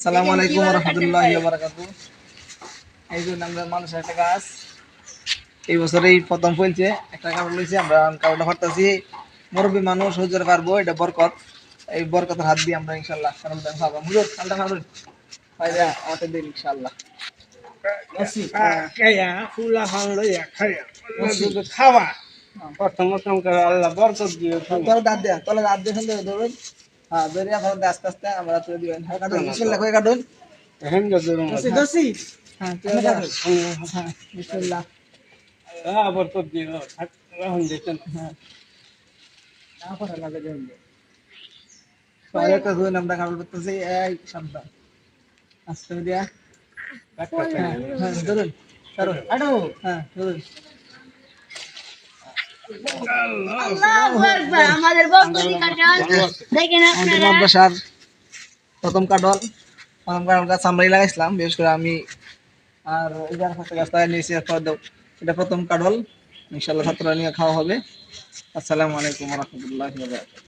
আসসালামু আলাইকুম ওয়া রাহমাতুল্লাহি ওয়া বারাকাতুহু। এই যে আমরা মানুষের একটা গাছ এই বছরেই প্রথম ফলছে, একটা কারণ লইছে আমরা কারণটা পারতাছি মুরব্বী মানুষ হুজুর পারবো, এটা বরকত। এই বরকতের হাত দিয়ে আমরা ইনশাআল্লাহ কারণটা পাবো। হুজুর কালটা পারবেন পাইরা আমাদের দিন ইনশাআল্লাহ। নসি কায়া ফুলা হামলো ইয়া খায়া শুধু খাওয়া প্রথম করে আল্লাহ বরকত দিয়ে তোর দাঁত দেয়া তোলা দাঁত দিয়ে সুন্দর ধরুন। হ্যাঁ ধরে এখন আস্তে আস্তে আমরা তুলে দিবেন। হ্যাঁ কাটুন বিসমিল্লাহ করে কাটুন। হেন গদুর নসি নসি হ্যাঁ তুলে কাটুন। হ্যাঁ বিসমিল্লাহ। বরকত দিয়ে রাহুন দেখেন হ্যাঁ না পড়া লাগে দেন। পরে তো ধরুন আমরা কাটুন করতেছি এই সাবধান আস্তে দিয়া। হ্যাঁ হ্যাঁ ধরুন ধরুন আটো হ্যাঁ ধরুন। আল্লাহু আকবার। আমাদের বকরি কাটাল দেখেন আমাদের আপনারা। মাদ্রাসার প্রথম কাটল গাছ আমরাই লাগাইছিলাম, বিশেষ করে আমি আর এই যে একটা গাছ লাগাই নিয়েছি। এটা প্রথম কাটল, ইনশাল্লাহ ছাত্ররা নিয়ে খাওয়া হবে। আসসালামু আলাইকুম ওয়া রাহমাতুল্লাহি ওয়া বারাকাতুহু।